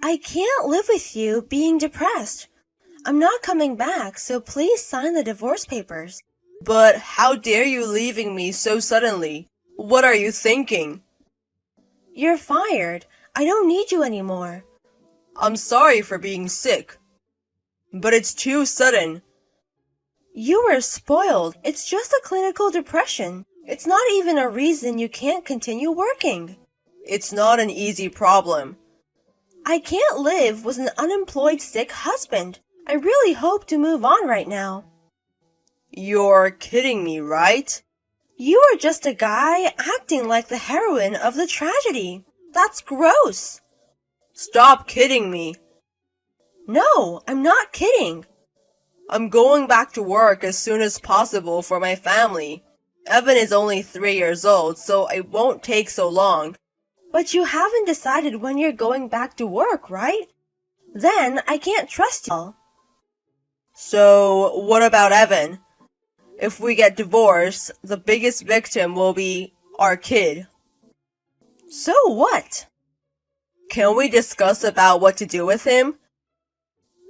I can't live with you being depressed. I'm not coming back, so please sign the divorce papers. But how dare you leaving me so suddenly? What are you thinking? You're fired. I don't need you anymore. I'm sorry for being sick. But it's too sudden. You were spoiled. It's just a clinical depression. It's not even a reason you can't continue working. It's not an easy problem. I can't live with an unemployed sick husband. I really hope to move on right now. You're kidding me, right? You are just a guy acting like the heroine of the tragedy. That's gross. Stop kidding me. No, I'm not kidding. I'm going back to work as soon as possible for my family. Evan is only 3 years old, so it won't take so long. But you haven't decided when you're going back to work, right? Then I can't trust you. So, what about Evan? If we get divorced, the biggest victim will be our kid. So what? Can we discuss about what to do with him?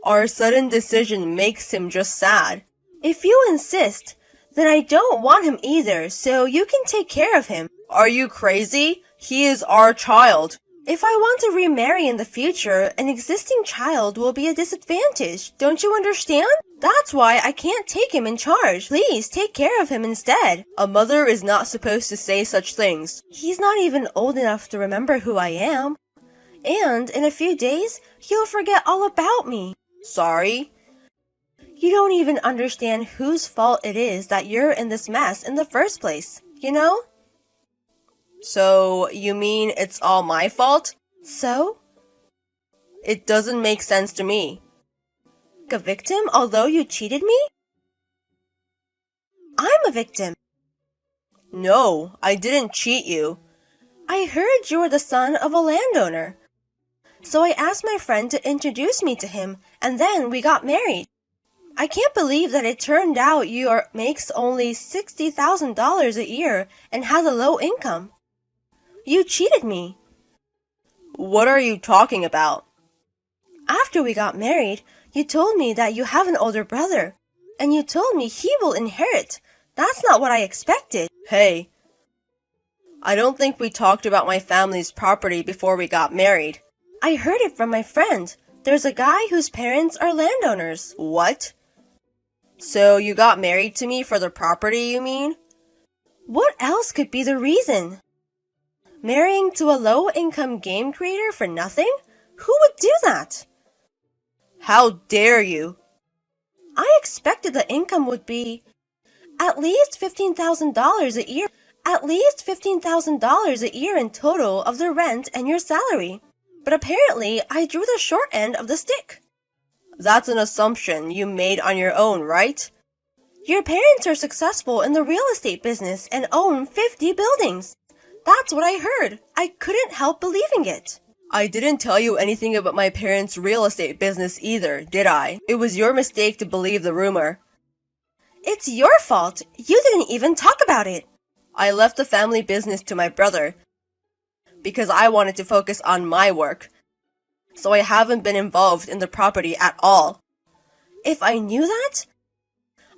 Our sudden decision makes him just sad. If you insist, then I don't want him either, so you can take care of him. Are you crazy? He is our child. If I want to remarry in the future, an existing child will be a disadvantage. Don't you understand? That's why I can't take him in charge. Please take care of him instead. A mother is not supposed to say such things. He's not even old enough to remember who I am. And in a few days, he'll forget all about me. Sorry? You don't even understand whose fault it is that you're in this mess in the first place, you know? So, you mean it's all my fault? So? It doesn't make sense to me. A victim although you cheated me? I'm a victim. No, I didn't cheat you. I heard you were the son of a landowner. So I asked my friend to introduce me to him, and then we got married. I can't believe that it turned out makes only $60,000 a year and has a low income. You cheated me. What are you talking about? After we got married, you told me that you have an older brother, and you told me he will inherit. That's not what I expected. Hey, I don't think we talked about my family's property before we got married. I heard it from my friend. There's a guy whose parents are landowners. What? So you got married to me for the property, you mean? What else could be the reason? Marrying to a low-income game creator for nothing? Who would do that? How dare you? I expected the income would be at least $15,000 a year. At least $15,000 a year in total of the rent and your salary. But apparently, I drew the short end of the stick. That's an assumption you made on your own, right? Your parents are successful in the real estate business and own 50 buildings. That's what I heard. I couldn't help believing it. I didn't tell you anything about my parents' real estate business either, did I? It was your mistake to believe the rumor. It's your fault. You didn't even talk about it. I left the family business to my brother because I wanted to focus on my work. So I haven't been involved in the property at all. If I knew that,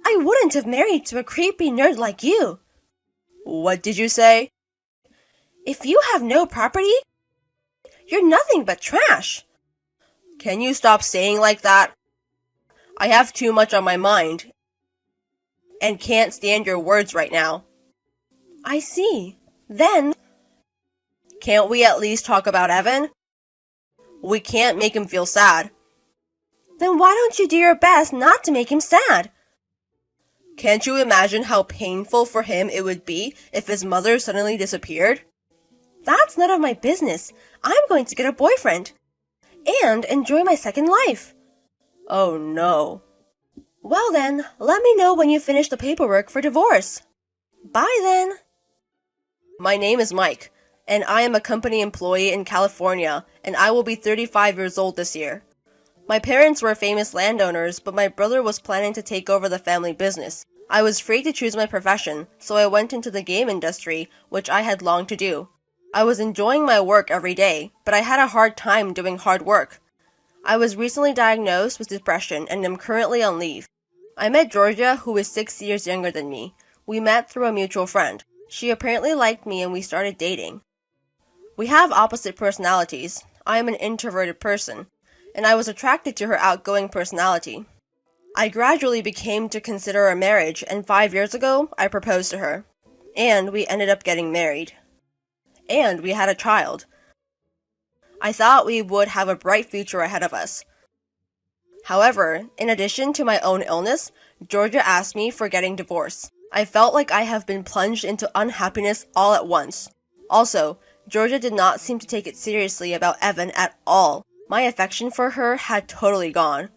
I wouldn't have married to a creepy nerd like you. What did you say? If you have no property, you're nothing but trash. Can you stop saying like that? I have too much on my mind and can't stand your words right now. I see. Then, can't we at least talk about Evan? We can't make him feel sad. Then why don't you do your best not to make him sad? Can't you imagine how painful for him it would be if his mother suddenly disappeared? That's none of my business. I'm going to get a boyfriend and enjoy my second life. Oh no. Well then, let me know when you finish the paperwork for divorce. Bye then. My name is Mike, and I am a company employee in California, and I will be 35 years old this year. My parents were famous landowners, but my brother was planning to take over the family business. I was free to choose my profession, so I went into the game industry, which I had longed to do. I was enjoying my work every day, but I had a hard time doing hard work. I was recently diagnosed with depression and am currently on leave. I met Georgia, who is 6 years younger than me. We met through a mutual friend. She apparently liked me and we started dating. We have opposite personalities. I am an introverted person, and I was attracted to her outgoing personality. I gradually became to consider a marriage, and 5 years ago, I proposed to her. And we ended up getting married. And we had a child. I thought we would have a bright future ahead of us. However, in addition to my own illness, Georgia asked me for getting divorced. I felt like I have been plunged into unhappiness all at once. Also, Georgia did not seem to take it seriously about Evan at all. My affection for her had totally gone.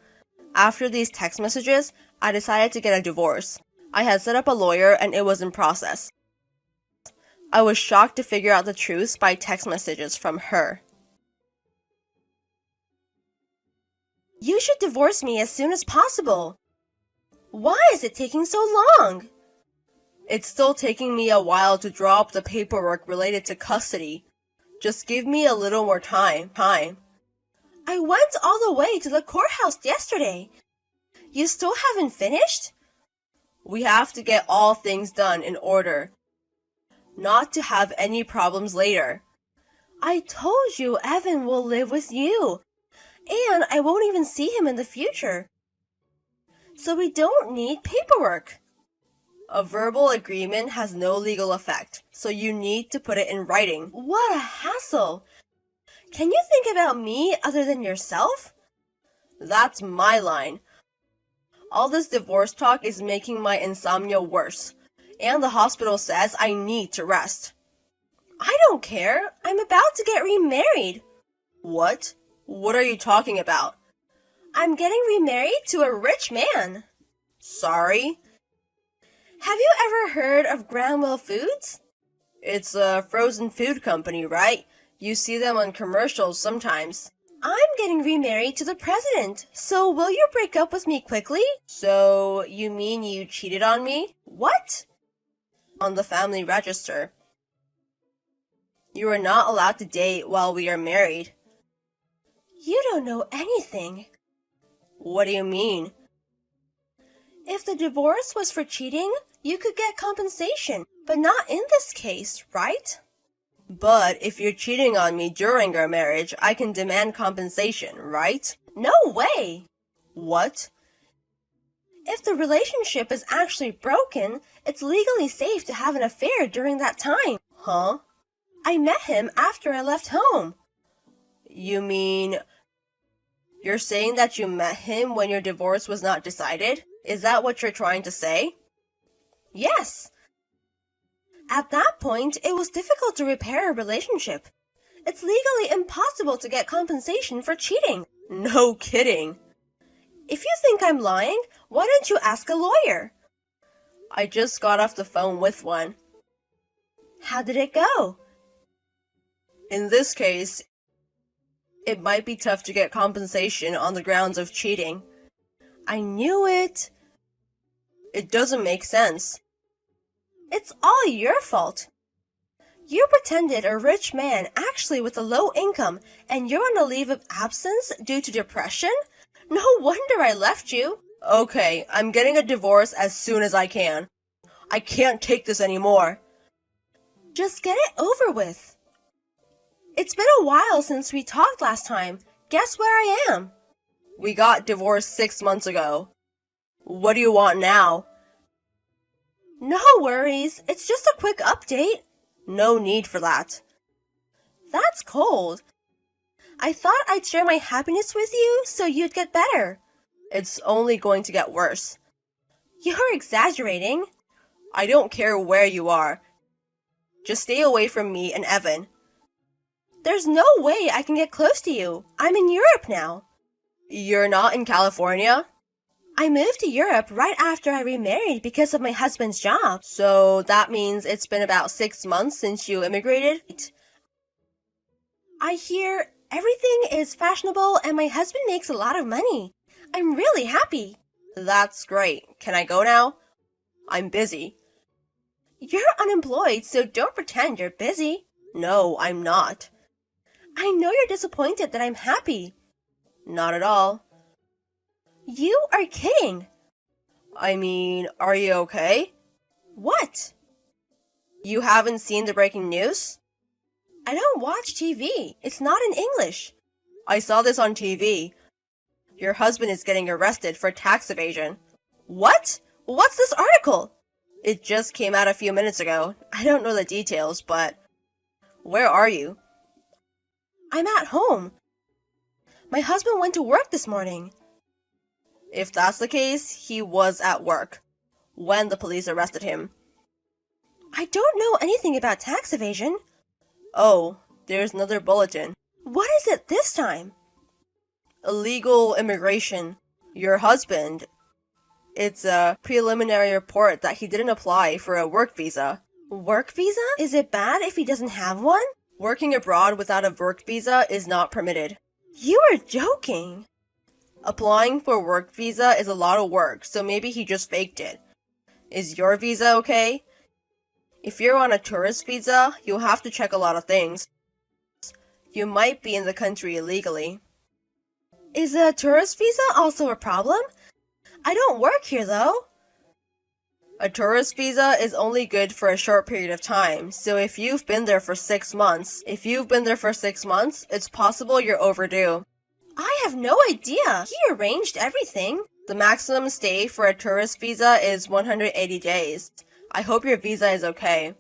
After these text messages, I decided to get a divorce. I had set up a lawyer and it was in process. I was shocked to figure out the truth by text messages from her. You should divorce me as soon as possible. Why is it taking so long? It's still taking me a while to draw up the paperwork related to custody. Just give me a little more time. I went all the way to the courthouse yesterday. You still haven't finished? We have to get all things done in order, not to have any problems later. I told you Evan will live with you, and I won't even see him in the future. So we don't need paperwork. A verbal agreement has no legal effect, so you need to put it in writing. What a hassle! Can you think about me other than yourself? That's my line. All this divorce talk is making my insomnia worse, and the hospital says I need to rest. I don't care. I'm about to get remarried. What? What are you talking about? I'm getting remarried to a rich man. Sorry? Have you ever heard of Granwell Foods? It's a frozen food company, right? You see them on commercials sometimes. I'm getting remarried to the president, so will you break up with me quickly? So, you mean you cheated on me? What? On the family register. You are not allowed to date while we are married. You don't know anything. What do you mean? If the divorce was for cheating, you could get compensation, but not in this case, right? But if you're cheating on me during our marriage, I can demand compensation, right? No way! What? If the relationship is actually broken, it's legally safe to have an affair during that time. Huh? I met him after I left home. You mean you're saying that you met him when your divorce was not decided? Is that what you're trying to say? Yes. At that point, it was difficult to repair a relationship. It's legally impossible to get compensation for cheating. No kidding. If you think I'm lying, why don't you ask a lawyer? I just got off the phone with one. How did it go? In this case, it might be tough to get compensation on the grounds of cheating. I knew it. It doesn't make sense. It's all your fault. You pretended a rich man actually with a low income, and you're on a leave of absence due to depression? No wonder I left you. Okay, I'm getting a divorce as soon as I can. I can't take this anymore. Just get it over with. It's been a while since we talked last time. Guess where I am? We got divorced 6 months ago. What do you want now? No worries. It's just a quick update. No need for that. That's cold. I thought I'd share my happiness with you so you'd get better. It's only going to get worse. You're exaggerating. I don't care where you are. Just stay away from me and Evan. There's no way I can get close to you. I'm in Europe now. You're not in California? I moved to Europe right after I remarried because of my husband's job. So that means it's been about 6 months since you immigrated? I hear everything is fashionable and my husband makes a lot of money. I'm really happy. That's great. Can I go now? I'm busy. You're unemployed, so don't pretend you're busy. No, I'm not. I know you're disappointed that I'm happy. Not at all. You are kidding. I mean, are you okay? What? You haven't seen the breaking news? I don't watch TV. It's not in English. I saw this on TV. Your husband is getting arrested for tax evasion. What? What's this article? It just came out a few minutes ago. I don't know the details, but... Where are you? I'm at home. My husband went to work this morning. If that's the case, he was at work when the police arrested him. I don't know anything about tax evasion. Oh, there's another bulletin. What is it this time? Illegal immigration. Your husband. It's a preliminary report that he didn't apply for a work visa. Work visa? Is it bad if he doesn't have one? Working abroad without a work visa is not permitted. You are joking. Applying for a work visa is a lot of work, so maybe he just faked it. Is your visa okay? If you're on a tourist visa, you'll have to check a lot of things. You might be in the country illegally. Is a tourist visa also a problem? I don't work here though. A tourist visa is only good for a short period of time, so if you've been there for 6 months, it's possible you're overdue. I have no idea. He arranged everything. The maximum stay for a tourist visa is 180 days. I hope your visa is okay.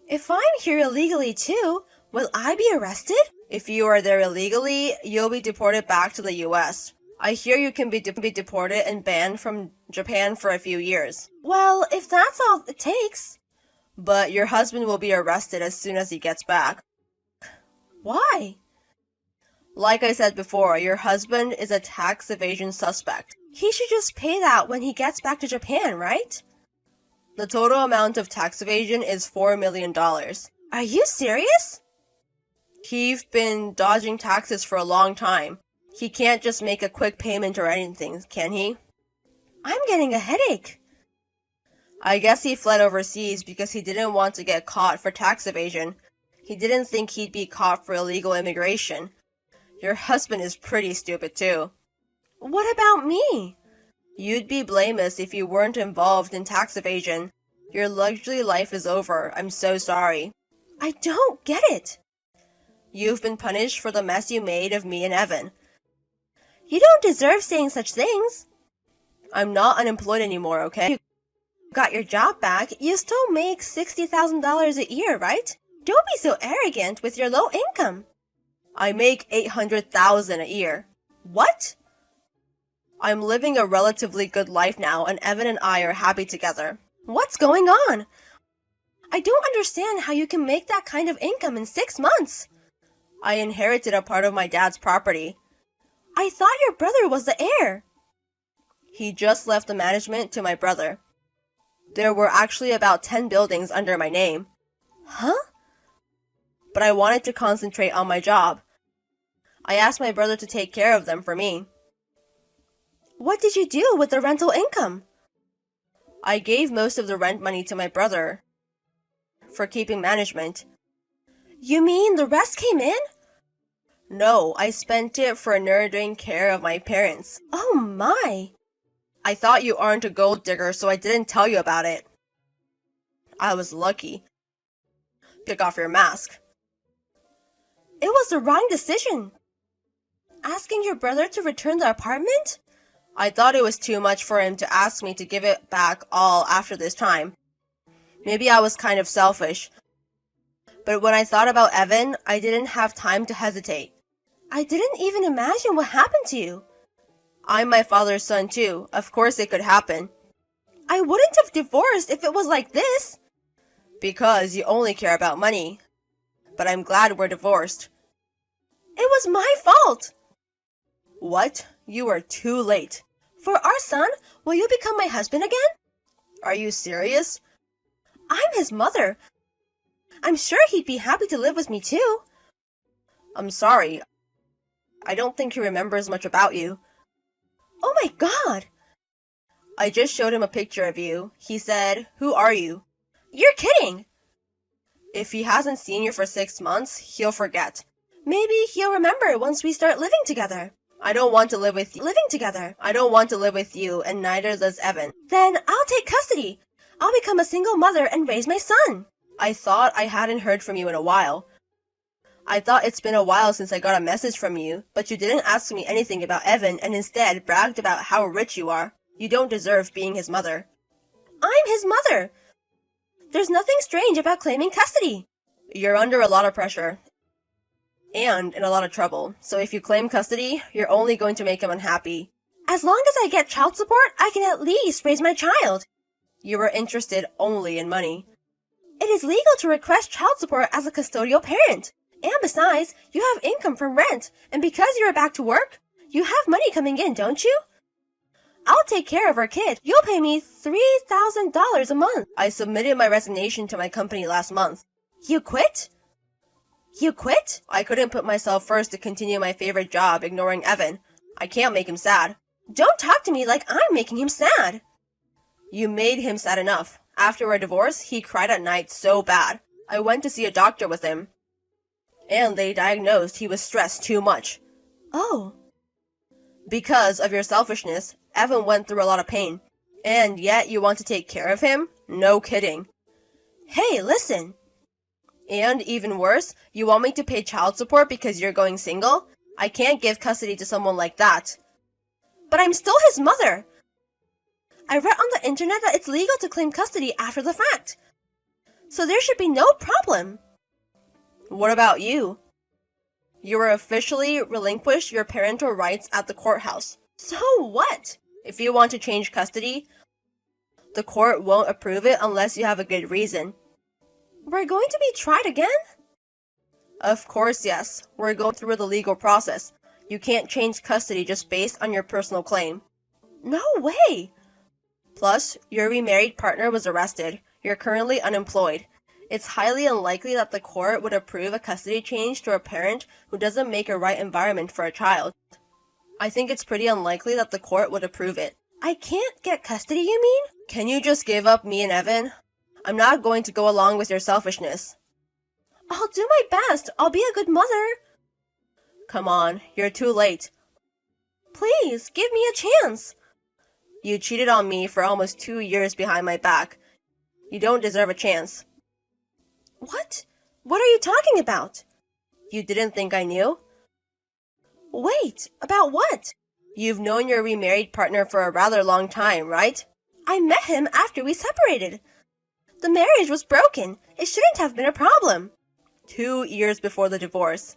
If I'm here illegally too, will I be arrested? If you are there illegally, you'll be deported back to the US. I hear you can be deported and banned from Japan for a few years. Well, if that's all it takes. But your husband will be arrested as soon as he gets back. Why? Like I said before, your husband is a tax evasion suspect. He should just pay that when he gets back to Japan, right? The total amount of tax evasion is $4 million. Are you serious? He's been dodging taxes for a long time. He can't just make a quick payment or anything, can he? I'm getting a headache. I guess he fled overseas because he didn't want to get caught for tax evasion. He didn't think he'd be caught for illegal immigration. Your husband is pretty stupid too. What about me? You'd be blameless if you weren't involved in tax evasion. Your luxury life is over. I'm so sorry. I don't get it. You've been punished for the mess you made of me and Evan. You don't deserve saying such things. I'm not unemployed anymore, okay? You got your job back. You still make $60,000 a year, right? Don't be so arrogant with your low income. I make $800,000 a year. What? I'm living a relatively good life now, and Evan and I are happy together. What's going on? I don't understand how you can make that kind of income in 6 months. I inherited a part of my dad's property. I thought your brother was the heir. He just left the management to my brother. There were actually about 10 buildings under my name. Huh? But I wanted to concentrate on my job. I asked my brother to take care of them for me. What did you do with the rental income? I gave most of the rent money to my brother for keeping management. You mean the rest came in? No, I spent it for nurturing care of my parents. Oh my. I thought you aren't a gold digger, so I didn't tell you about it. I was lucky. Pick off your mask. It was the wrong decision. Asking your brother to return the apartment? I thought it was too much for him to ask me to give it back all after this time. Maybe I was kind of selfish. But when I thought about Evan, I didn't have time to hesitate. I didn't even imagine what happened to you. I'm my father's son too. Of course it could happen. I wouldn't have divorced if it was like this. Because you only care about money. But I'm glad we're divorced. It was my fault. What? You are too late. For our son, will you become my husband again? Are you serious? I'm his mother. I'm sure he'd be happy to live with me too. I'm sorry. I don't think he remembers much about you. Oh my God! I just showed him a picture of you. He said, "Who are you?" You're kidding! If he hasn't seen you for 6 months, he'll forget. Maybe he'll remember once we start living together. I don't want to live with you. Living together. I don't want to live with you, and neither does Evan. Then I'll take custody. I'll become a single mother and raise my son. I thought I hadn't heard from you in a while. I thought it's been a while since I got a message from you, but you didn't ask me anything about Evan and instead bragged about how rich you are. You don't deserve being his mother. I'm his mother. There's nothing strange about claiming custody. You're under a lot of pressure. And in a lot of trouble. So if you claim custody, you're only going to make him unhappy. As long as I get child support, I can at least raise my child. You were interested only in money. It is legal to request child support as a custodial parent. And besides, you have income from rent. And because you're back to work, you have money coming in, don't you? I'll take care of our kid. You'll pay me $3,000 a month. I submitted my resignation to my company last month. You quit? You quit? I couldn't put myself first to continue my favorite job ignoring Evan. I can't make him sad. Don't talk to me like I'm making him sad. You made him sad enough. After our divorce, he cried at night so bad. I went to see a doctor with him. And they diagnosed he was stressed too much. Oh. Because of your selfishness, Evan went through a lot of pain. And yet you want to take care of him? No kidding. Hey, listen. And even worse, you want me to pay child support because you're going single? I can't give custody to someone like that. But I'm still his mother. I read on the internet that it's legal to claim custody after the fact. So there should be no problem. What about you? You were officially relinquished your parental rights at the courthouse. So what? If you want to change custody, the court won't approve it unless you have a good reason. We're going to be tried again? Of course, yes. We're going through the legal process. You can't change custody just based on your personal claim. No way! Plus, your remarried partner was arrested. You're currently unemployed. It's highly unlikely that the court would approve a custody change to a parent who doesn't make a right environment for a child. I think it's pretty unlikely that the court would approve it. I can't get custody, you mean? Can you just give up me and Evan? I'm not going to go along with your selfishness. I'll do my best. I'll be a good mother. Come on, you're too late. Please, give me a chance. You cheated on me for almost 2 years behind my back. You don't deserve a chance. What? What are you talking about? You didn't think I knew? Wait, about what? You've known your remarried partner for a rather long time, right? I met him after we separated. The marriage was broken. It shouldn't have been a problem. 2 years before the divorce.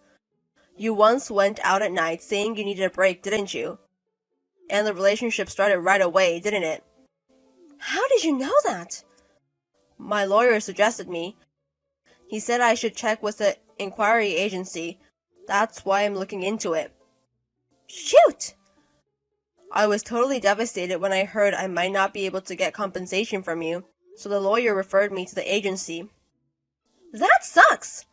You once went out at night saying you needed a break, didn't you? And the relationship started right away, didn't it? How did you know that? My lawyer suggested me. He said I should check with the inquiry agency. That's why I'm looking into it. Shoot! I was totally devastated when I heard I might not be able to get compensation from you, so the lawyer referred me to the agency. That sucks!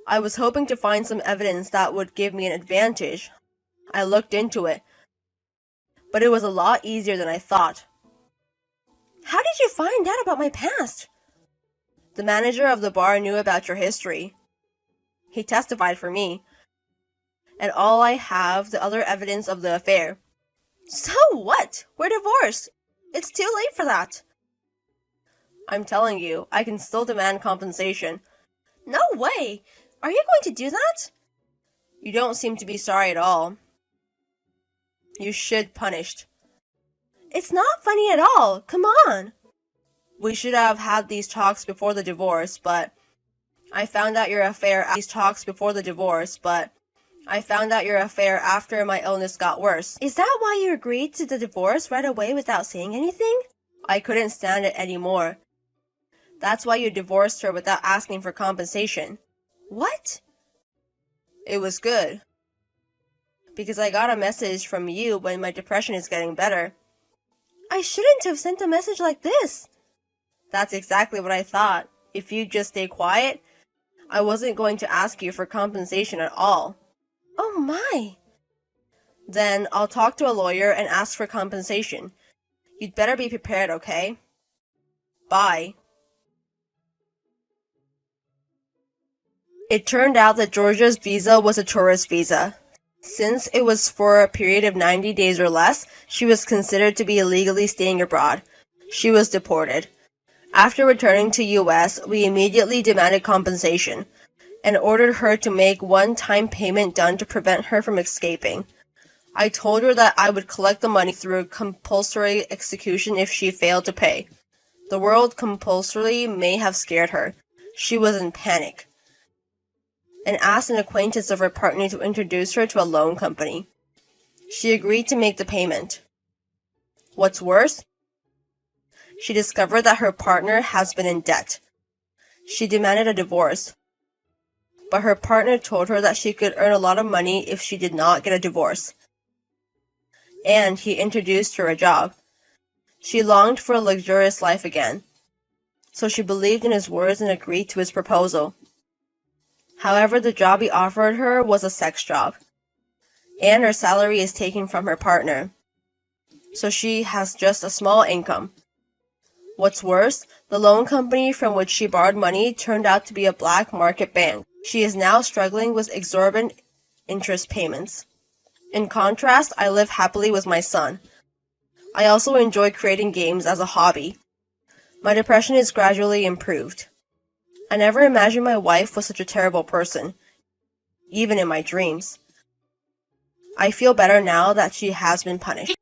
I was hoping to find some evidence that would give me an advantage. I looked into it, but it was a lot easier than I thought. How did you find out about my past? The manager of the bar knew about your history. He testified for me. And all I have, the other evidence of the affair. So what? We're divorced. It's too late for that. I'm telling you, I can still demand compensation. No way! Are you going to do that? You don't seem to be sorry at all. You should punished. It's not funny at all. Come on. We should have had these talks before the divorce, but I found out your affair after my illness got worse. Is that why you agreed to the divorce right away without saying anything? I couldn't stand it anymore. That's why you divorced her without asking for compensation. What? It was good. Because I got a message from you when my depression is getting better. I shouldn't have sent a message like this. That's exactly what I thought. If you'd just stay quiet, I wasn't going to ask you for compensation at all. Oh my. Then I'll talk to a lawyer and ask for compensation. You'd better be prepared, okay? Bye. It turned out that Georgia's visa was a tourist visa. Since it was for a period of 90 days or less, she was considered to be illegally staying abroad. She was deported. After returning to US, we immediately demanded compensation and ordered her to make one-time payment done to prevent her from escaping. I told her that I would collect the money through compulsory execution if she failed to pay. The word compulsory may have scared her. She was in panic and asked an acquaintance of her partner to introduce her to a loan company. She agreed to make the payment. What's worse, she discovered that her partner has been in debt. She demanded a divorce, but her partner told her that she could earn a lot of money if she did not get a divorce. And he introduced her a job. She longed for a luxurious life again, so she believed in his words and agreed to his proposal. However, the job he offered her was a sex job, and her salary is taken from her partner, so she has just a small income. What's worse, the loan company from which she borrowed money turned out to be a black market bank. She is now struggling with exorbitant interest payments. In contrast, I live happily with my son. I also enjoy creating games as a hobby. My depression is gradually improved. I never imagined my wife was such a terrible person, even in my dreams. I feel better now that she has been punished.